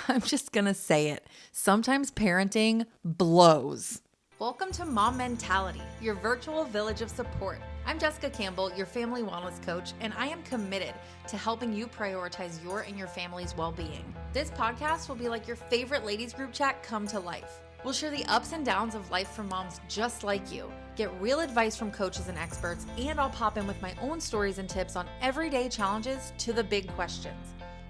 I'm just going to say it. Sometimes parenting blows. Welcome to Mom Mentality, your virtual village of support. I'm Jessica Campbell, your family wellness coach, and I am committed to helping you prioritize your and your family's well-being. This podcast will be like your favorite ladies group chat come to life. We'll share the ups and downs of life for moms just like you, get real advice from coaches and experts, and I'll pop in with my own stories and tips on everyday challenges to the big questions.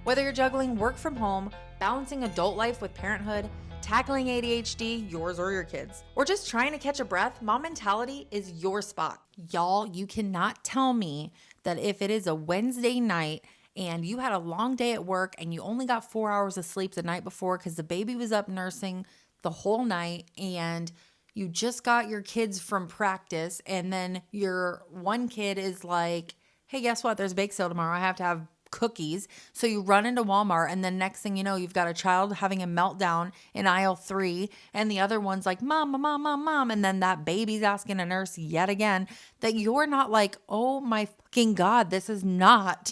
Whether you're juggling work from home, balancing adult life with parenthood, tackling ADHD, yours or your kids, or just trying to catch a breath, Mom Mentality is your spot. Y'all, you cannot tell me that if it is a Wednesday night and you had a long day at work and you only got 4 hours of sleep the night before because the baby was up nursing the whole night and you just got your kids from practice and then your one kid is like, hey, guess what? There's a bake sale tomorrow. I have to have cookies. So you run into Walmart and then next thing you know, you've got a child having a meltdown in aisle 3 and the other one's like, mom, mom, mom, mom. And then that baby's asking a nurse yet again that you're not like, oh my fucking God, this is not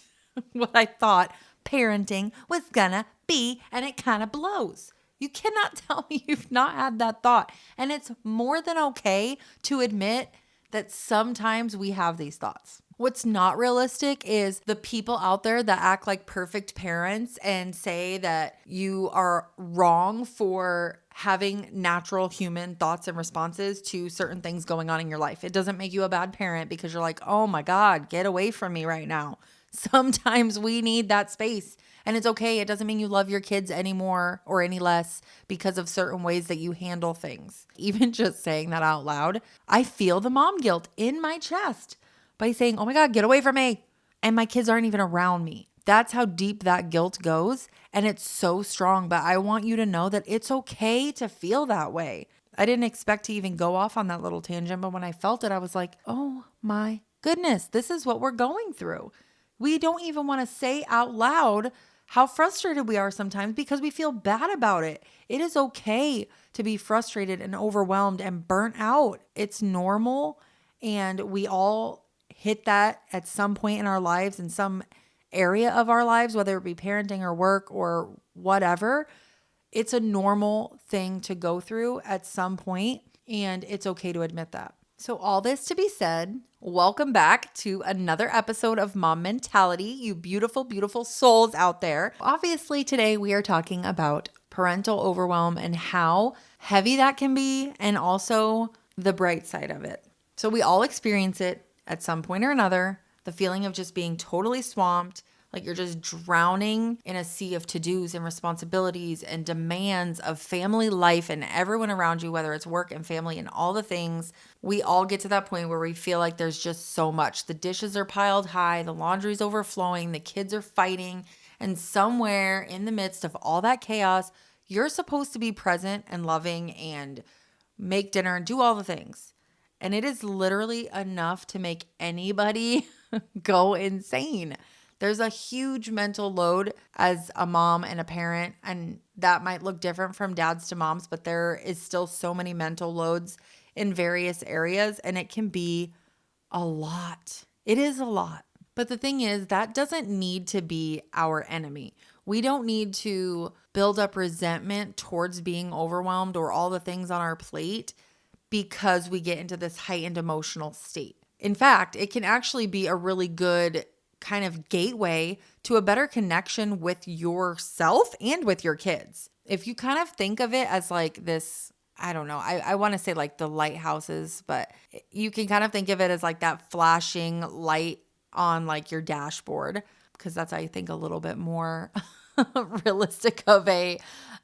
what I thought parenting was gonna be. And it kind of blows. You cannot tell me you've not had that thought. And it's more than okay to admit that sometimes we have these thoughts. What's not realistic is the people out there that act like perfect parents and say that you are wrong for having natural human thoughts and responses to certain things going on in your life. It doesn't make you a bad parent because you're like, oh my God, get away from me right now. Sometimes we need that space. And it's okay. It doesn't mean you love your kids anymore or any less because of certain ways that you handle things. Even just saying that out loud, I feel the mom guilt in my chest by saying, oh my God, get away from me. And my kids aren't even around me. That's how deep that guilt goes. And it's so strong. But I want you to know that it's okay to feel that way. I didn't expect to even go off on that little tangent. But when I felt it, I was like, oh my goodness, this is what we're going through. We don't even want to say out loud how frustrated we are sometimes because we feel bad about it. It is okay to be frustrated and overwhelmed and burnt out. It's normal. And we all hit that at some point in our lives, in some area of our lives, whether it be parenting or work or whatever. It's a normal thing to go through at some point, and it's okay to admit that. So all this to be said, welcome back to another episode of Mom Mentality, you beautiful, beautiful souls out there. Obviously, today we are talking about parental overwhelm and how heavy that can be and also the bright side of it. So we all experience it at some point or another, the feeling of just being totally swamped, like you're just drowning in a sea of to-dos and responsibilities and demands of family life and everyone around you, whether it's work and family and all the things. We all get to that point where we feel like there's just so much. The dishes are piled high, the laundry's overflowing, the kids are fighting, and somewhere in the midst of all that chaos, you're supposed to be present and loving and make dinner and do all the things. And it is literally enough to make anybody go insane. There's a huge mental load as a mom and a parent, and that might look different from dads to moms, but there is still so many mental loads in various areas, and it can be a lot. It is a lot. But the thing is, that doesn't need to be our enemy. We don't need to build up resentment towards being overwhelmed or all the things on our plate because we get into this heightened emotional state. In fact, it can actually be a really good kind of gateway to a better connection with yourself and with your kids. If you kind of think of it as like this, I don't know, I want to say like the lighthouses, but you can kind of think of it as like that flashing light on like your dashboard, because that's, I think, a little bit more realistic of a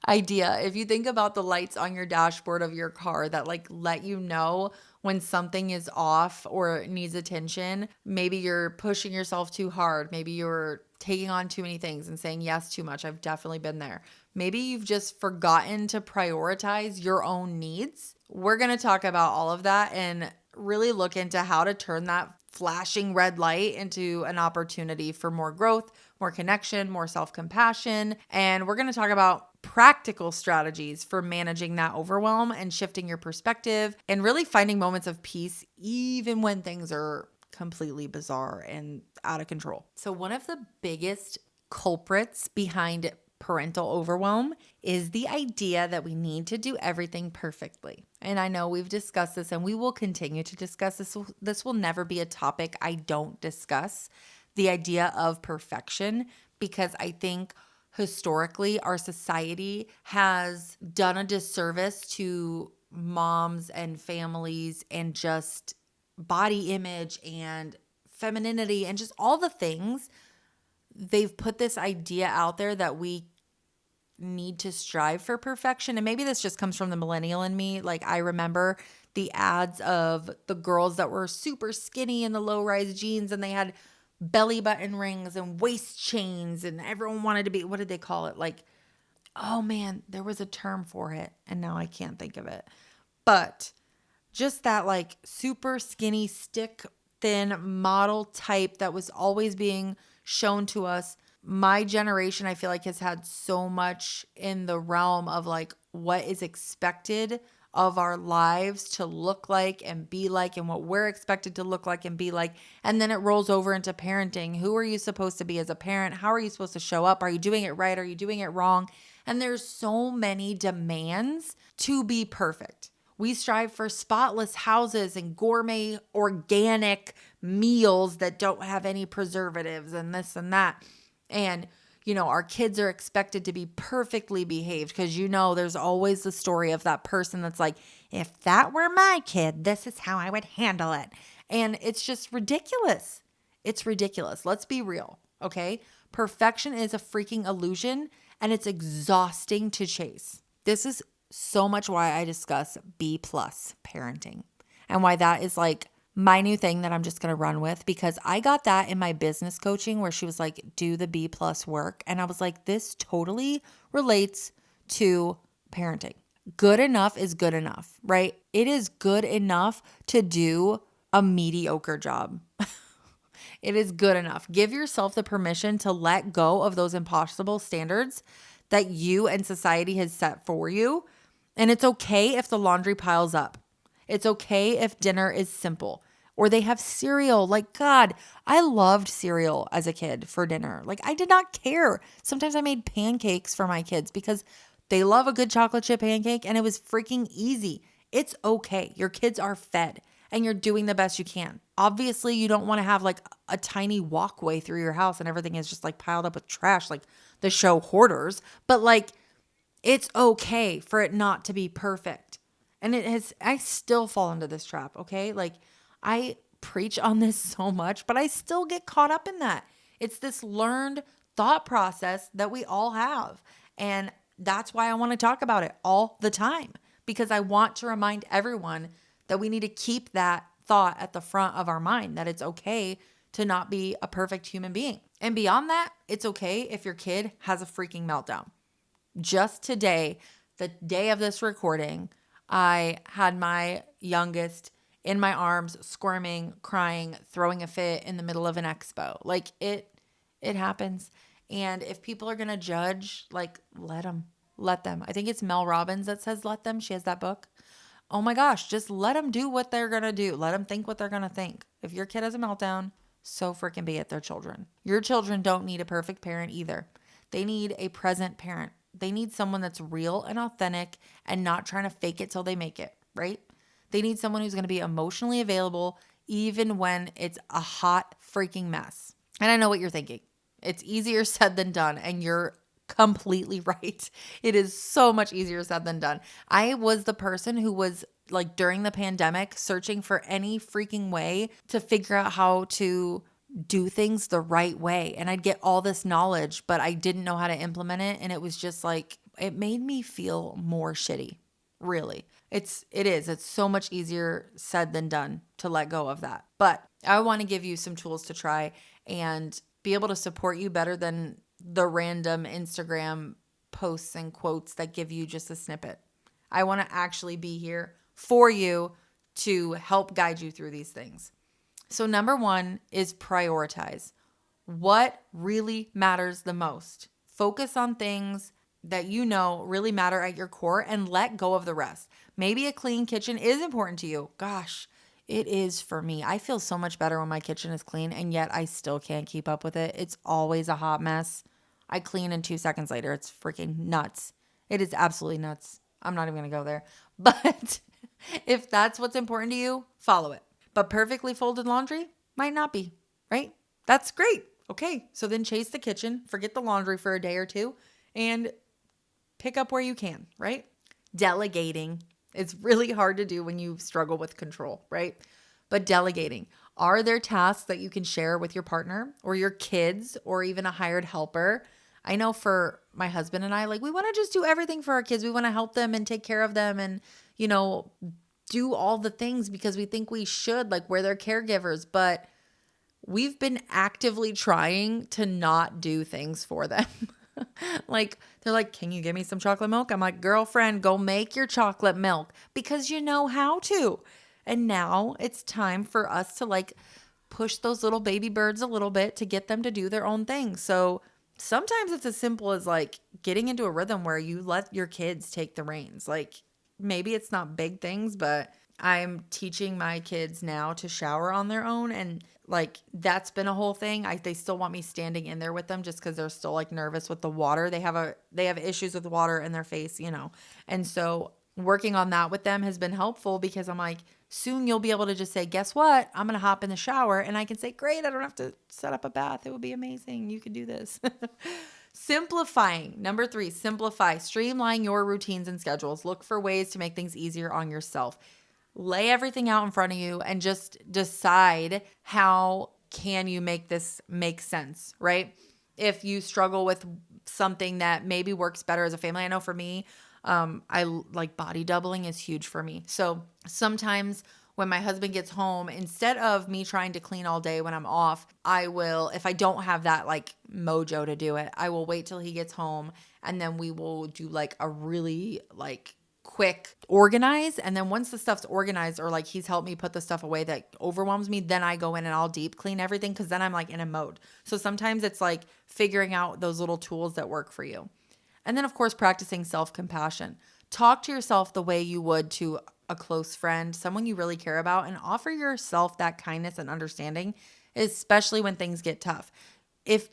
idea. If you think about the lights on your dashboard of your car that like let you know when something is off or needs attention, maybe you're pushing yourself too hard. Maybe you're taking on too many things and saying yes too much. I've definitely been there. Maybe you've just forgotten to prioritize your own needs. We're going to talk about all of that and really look into how to turn that flashing red light into an opportunity for more growth, more connection, more self-compassion. And we're going to talk about practical strategies for managing that overwhelm and shifting your perspective and really finding moments of peace, even when things are completely bizarre and out of control. So one of the biggest culprits behind parental overwhelm is the idea that we need to do everything perfectly. And I know we've discussed this and we will continue to discuss this. This will never be a topic I don't discuss, the idea of perfection, because I think historically our society has done a disservice to moms and families and just body image and femininity and just all the things. They've put this idea out there that we need to strive for perfection. And maybe this just comes from the millennial in me. Like, I remember the ads of the girls that were super skinny in the low-rise jeans and they had belly button rings and waist chains and everyone wanted to be, what did they call it? Like, oh man, there was a term for it and now I can't think of it. But just that like super skinny, stick thin model type that was always being shown to us. My generation, I feel like, has had so much in the realm of like what is expected of our lives to look like and be like, and what we're expected to look like and be like. And then it rolls over into parenting. Who are you supposed to be as a parent? How are you supposed to show up? Are you doing it right? Are you doing it wrong? And there's so many demands to be perfect. We strive for spotless houses and gourmet organic meals that don't have any preservatives and this and that. And, you know, our kids are expected to be perfectly behaved because, you know, there's always the story of that person that's like, if that were my kid, this is how I would handle it. And it's just ridiculous. It's ridiculous. Let's be real, okay? Perfection is a freaking illusion and it's exhausting to chase. This is so much why I discuss B+ parenting and why that is like my new thing that I'm just going to run with, because I got that in my business coaching where she was like, do the B+ work. And I was like, this totally relates to parenting. Good enough is good enough, right? It is good enough to do a mediocre job. It is good enough. Give yourself the permission to let go of those impossible standards that you and society has set for you. And it's okay if the laundry piles up. It's okay if dinner is simple or they have cereal. Like, God, I loved cereal as a kid for dinner. Like, I did not care. Sometimes I made pancakes for my kids because they love a good chocolate chip pancake and it was freaking easy. It's okay. Your kids are fed and you're doing the best you can. Obviously, you don't want to have like a tiny walkway through your house and everything is just like piled up with trash like the show Hoarders. But like, it's okay for it not to be perfect. And I still fall into this trap, okay? Like, I preach on this so much, but I still get caught up in that. It's this learned thought process that we all have. And that's why I want to talk about it all the time, because I want to remind everyone that we need to keep that thought at the front of our mind, that it's okay to not be a perfect human being. And beyond that, it's okay if your kid has a freaking meltdown. Just today, the day of this recording, I had my youngest in my arms, squirming, crying, throwing a fit in the middle of an expo. Like, it happens. And if people are going to judge, like, let them. I think it's Mel Robbins that says let them. She has that book. Oh my gosh, just let them do what they're going to do. Let them think what they're going to think. If your kid has a meltdown, so freaking be it, their children. Your children don't need a perfect parent either. They need a present parent. They need someone that's real and authentic and not trying to fake it till they make it, right? They need someone who's going to be emotionally available even when it's a hot freaking mess. And I know what you're thinking. It's easier said than done, and you're completely right. It is so much easier said than done. I was the person who was like during the pandemic searching for any freaking way to figure out how to do things the right way. And I'd get all this knowledge, but I didn't know how to implement it. And it was just like, it made me feel more shitty. Really. It's so much easier said than done to let go of that. But I want to give you some tools to try and be able to support you better than the random Instagram posts and quotes that give you just a snippet. I want to actually be here for you to help guide you through these things. So number 1 is prioritize. What really matters the most? Focus on things that you know really matter at your core and let go of the rest. Maybe a clean kitchen is important to you. Gosh, it is for me. I feel so much better when my kitchen is clean, and yet I still can't keep up with it. It's always a hot mess. I clean and 2 seconds later. It's freaking nuts. It is absolutely nuts. I'm not even going to go there. But if that's what's important to you, follow it. But perfectly folded laundry might not be, right? That's great. Okay, so then chase the kitchen, forget the laundry for a day or two, and pick up where you can, right? Delegating. It's really hard to do when you struggle with control, right? But delegating. Are there tasks that you can share with your partner or your kids or even a hired helper? I know for my husband and I, like, we want to just do everything for our kids. We want to help them and take care of them and, do all the things because we think we should, like we're their caregivers. But we've been actively trying to not do things for them. Like, they're like, can you give me some chocolate milk? I'm like, girlfriend, go make your chocolate milk because you know how to. And now it's time for us to like push those little baby birds a little bit to get them to do their own thing. So sometimes it's as simple as like getting into a rhythm where you let your kids take the reins. Like maybe it's not big things, but I'm teaching my kids now to shower on their own. And like, that's been a whole thing. They still want me standing in there with them just because they're still like nervous with the water. They have issues with water in their face, And so working on that with them has been helpful because I'm like, soon you'll be able to just say, guess what? I'm going to hop in the shower and I can say, great, I don't have to set up a bath. It would be amazing. You could do this. Simplifying. Number 3, simplify. Streamline your routines and schedules. Look for ways to make things easier on yourself. Lay everything out in front of you and just decide how can you make this make sense, right? If you struggle with something that maybe works better as a family. I know for me, I like body doubling is huge for me. So sometimes when my husband gets home, instead of me trying to clean all day when I'm off, I will, if I don't have that like mojo to do it, I will wait till he gets home and then we will do like a really like quick organize. And then once the stuff's organized or like he's helped me put the stuff away that overwhelms me, then I go in and I'll deep clean everything because then I'm like in a mode. So sometimes it's like figuring out those little tools that work for you. And then, of course, practicing self-compassion. Talk to yourself the way you would to a close friend, someone you really care about, and offer yourself that kindness and understanding, especially when things get tough. If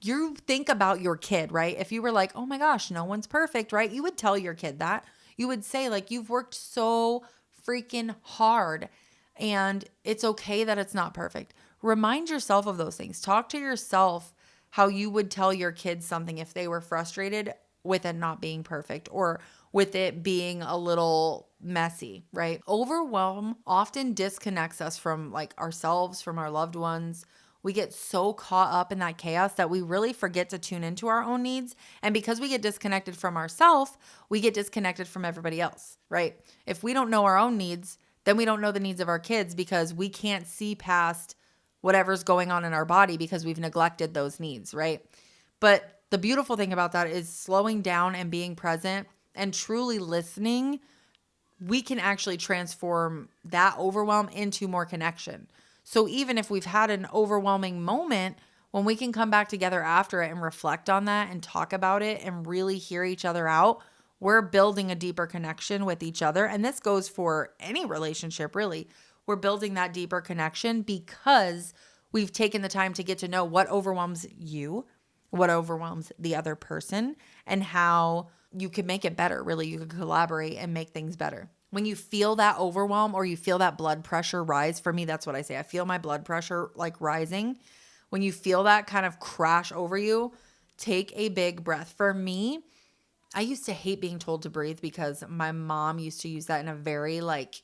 you think about your kid, right? If you were like, oh my gosh, no one's perfect, right? You would tell your kid that. You would say, like, you've worked so freaking hard and it's okay that it's not perfect. Remind yourself of those things. Talk to yourself how you would tell your kids something if they were frustrated with it not being perfect or with it being a little messy, right? Overwhelm often disconnects us from like ourselves, from our loved ones. We get so caught up in that chaos that we really forget to tune into our own needs. And because we get disconnected from ourselves, we get disconnected from everybody else, right? If we don't know our own needs, then we don't know the needs of our kids because we can't see past whatever's going on in our body because we've neglected those needs, right? But the beautiful thing about that is slowing down and being present and truly listening, we can actually transform that overwhelm into more connection. So even if we've had an overwhelming moment, when we can come back together after it and reflect on that and talk about it and really hear each other out, we're building a deeper connection with each other. And this goes for any relationship, really. We're building that deeper connection because we've taken the time to get to know what overwhelms you, what overwhelms the other person, and how you can make it better. Really, you can collaborate and make things better. When you feel that overwhelm or you feel that blood pressure rise, for me, that's what I say. I feel my blood pressure like rising. When you feel that kind of crash over you, take a big breath. For me, I used to hate being told to breathe because my mom used to use that in a very like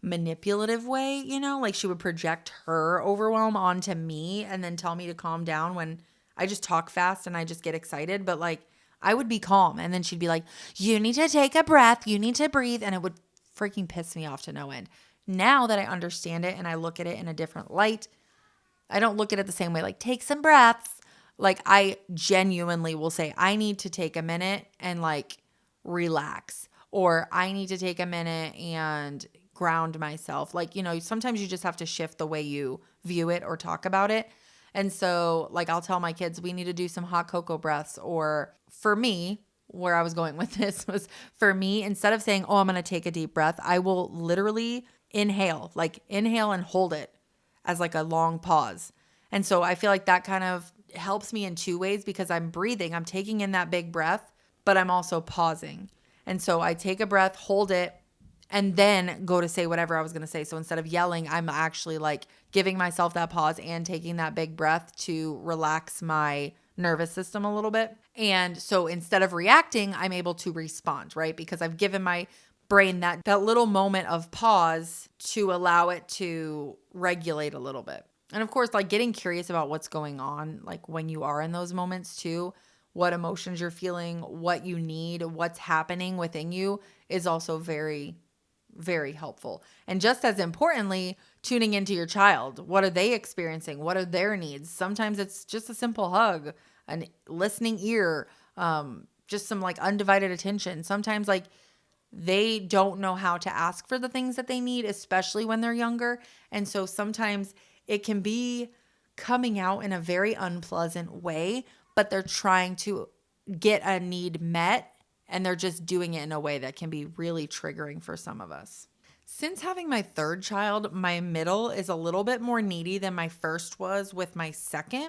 manipulative way, like she would project her overwhelm onto me and then tell me to calm down when I just talk fast and I just get excited. But like I would be calm and then she'd be like, you need to take a breath, you need to breathe. And it would freaking piss me off to no end. Now that I understand it and I look at it in a different light, I don't look at it the same way, like take some breaths. Like I genuinely will say, I need to take a minute and like relax, or I need to take a minute and ground myself. Like, sometimes you just have to shift the way you view it or talk about it. And so like I'll tell my kids, we need to do some hot cocoa breaths. Or for me, where I was going with this was for me, instead of saying, oh, I'm going to take a deep breath, I will literally inhale and hold it as like a long pause. And so I feel like that kind of helps me in two ways because I'm breathing, I'm taking in that big breath, but I'm also pausing. And so I take a breath, hold it, and then go to say whatever I was going to say. So instead of yelling, I'm actually like giving myself that pause and taking that big breath to relax my nervous system a little bit. And so instead of reacting, I'm able to respond, right? Because I've given my brain that little moment of pause to allow it to regulate a little bit. And of course, like getting curious about what's going on, like when you are in those moments too, what emotions you're feeling, what you need, what's happening within you is also very, very helpful. And just as importantly, tuning into your child. What are they experiencing? What are their needs? Sometimes it's just a simple hug, a listening ear, just some like undivided attention. Sometimes like they don't know how to ask for the things that they need, especially when they're younger. And so sometimes it can be coming out in a very unpleasant way, but they're trying to get a need met and they're just doing it in a way that can be really triggering for some of us. Since having my third child, my middle is a little bit more needy than my first was with my second.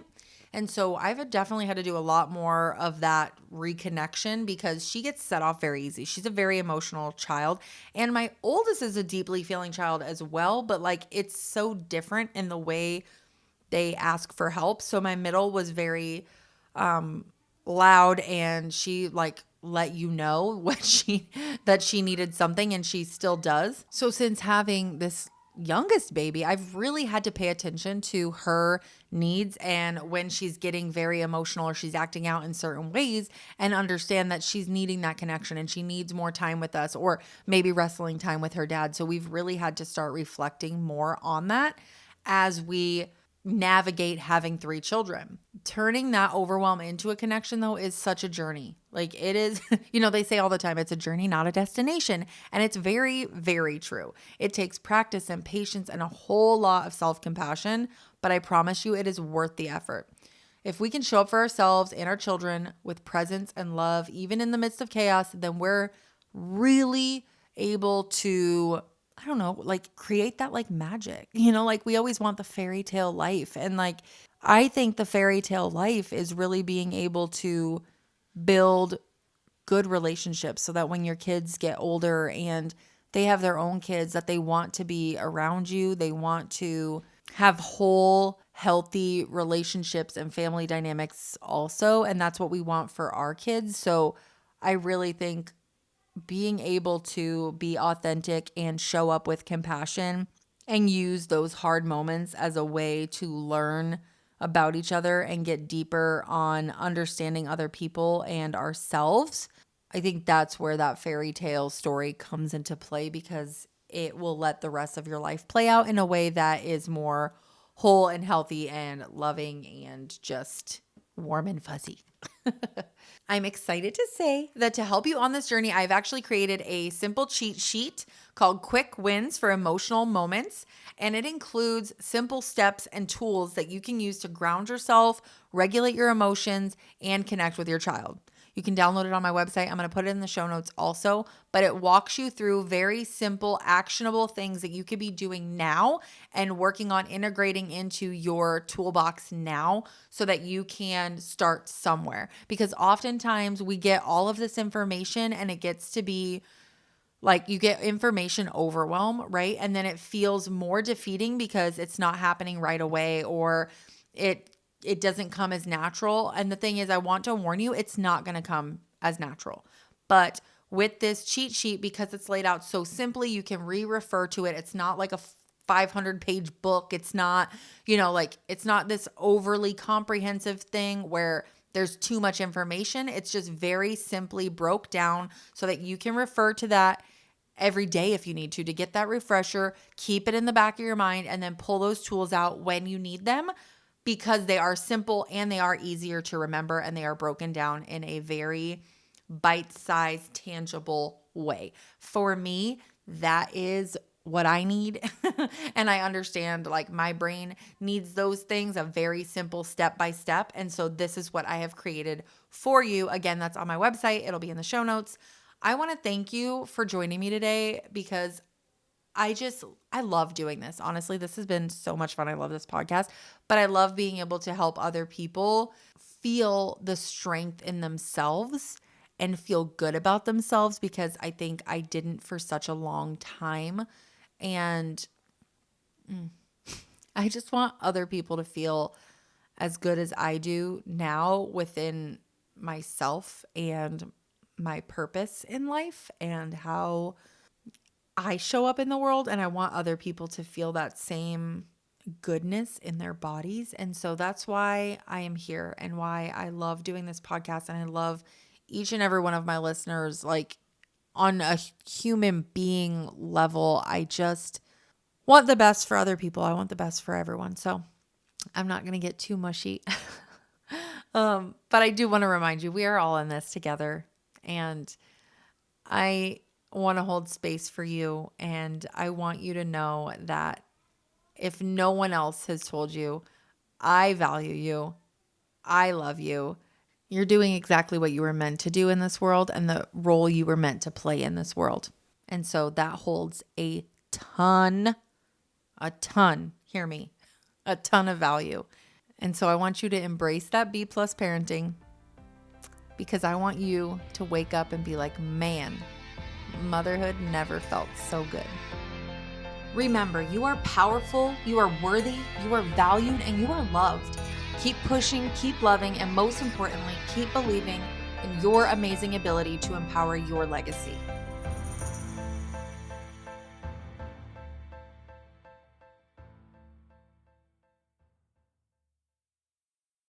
And so I've definitely had to do a lot more of that reconnection because she gets set off very easy. She's a very emotional child. And my oldest is a deeply feeling child as well, but like it's so different in the way they ask for help. So my middle was very loud and she like let you know that she needed something and she still does. So since having this youngest baby, I've really had to pay attention to her needs and when she's getting very emotional or she's acting out in certain ways and understand that she's needing that connection and she needs more time with us or maybe wrestling time with her dad. So we've really had to start reflecting more on that as we navigate having 3 children. Turning that overwhelm into a connection though is such a journey. Like it is, they say all the time, it's a journey, not a destination. And it's very, very true. It takes practice and patience and a whole lot of self-compassion, but I promise you it is worth the effort. If we can show up for ourselves and our children with presence and love, even in the midst of chaos, then we're really able to like create that like magic, like we always want the fairy tale life. And like, I think the fairy tale life is really being able to build good relationships so that when your kids get older and they have their own kids, that they want to be around you. They want to have whole, healthy relationships and family dynamics also. And that's what we want for our kids. So I really think being able to be authentic and show up with compassion and use those hard moments as a way to learn about each other and get deeper on understanding other people and ourselves. I think that's where that fairy tale story comes into play because it will let the rest of your life play out in a way that is more whole and healthy and loving and just warm and fuzzy. I'm excited to say that to help you on this journey, I've actually created a simple cheat sheet called Quick Wins for Emotional Moments. And it includes simple steps and tools that you can use to ground yourself, regulate your emotions, and connect with your child. You can download it on my website. I'm going to put it in the show notes also, but it walks you through very simple, actionable things that you could be doing now and working on integrating into your toolbox now so that you can start somewhere. Because oftentimes we get all of this information and it gets to be like you get information overwhelm, right? And then it feels more defeating because it's not happening right away or it doesn't come as natural. And the thing is, I want to warn you, it's not going to come as natural. But with this cheat sheet, because it's laid out so simply, you can refer to it. It's not like a 500-page book. It's not, it's not this overly comprehensive thing where there's too much information. It's just very simply broke down so that you can refer to that every day if you need to get that refresher, keep it in the back of your mind, and then pull those tools out when you need them because they are simple and they are easier to remember and they are broken down in a very bite-sized, tangible way. For me, that is what I need. And I understand like my brain needs those things, a very simple step by step. And so this is what I have created for you. Again, that's on my website. It'll be in the show notes. I want to thank you for joining me today because I love doing this. Honestly, this has been so much fun. I love this podcast, but I love being able to help other people feel the strength in themselves and feel good about themselves, because I think I didn't for such a long time. And I just want other people to feel as good as I do now within myself and my purpose in life and how I show up in the world. And I want other people to feel that same goodness in their bodies. And so that's why I am here and why I love doing this podcast. And I love each and every one of my listeners, like on a human being level. I just want the best for other people. I want the best for everyone. So I'm not going to get too mushy. But I do want to remind you, we are all in this together. And I want to hold space for you. And I want you to know that if no one else has told you, I value you, I love you, you're doing exactly what you were meant to do in this world and the role you were meant to play in this world. And so that holds a ton, hear me, a ton of value. And so I want you to embrace that B+ parenting, because I want you to wake up and be like, man, motherhood never felt so good. Remember, you are powerful, you are worthy, you are valued, and you are loved. Keep pushing, keep loving, and most importantly, keep believing in your amazing ability to empower your legacy.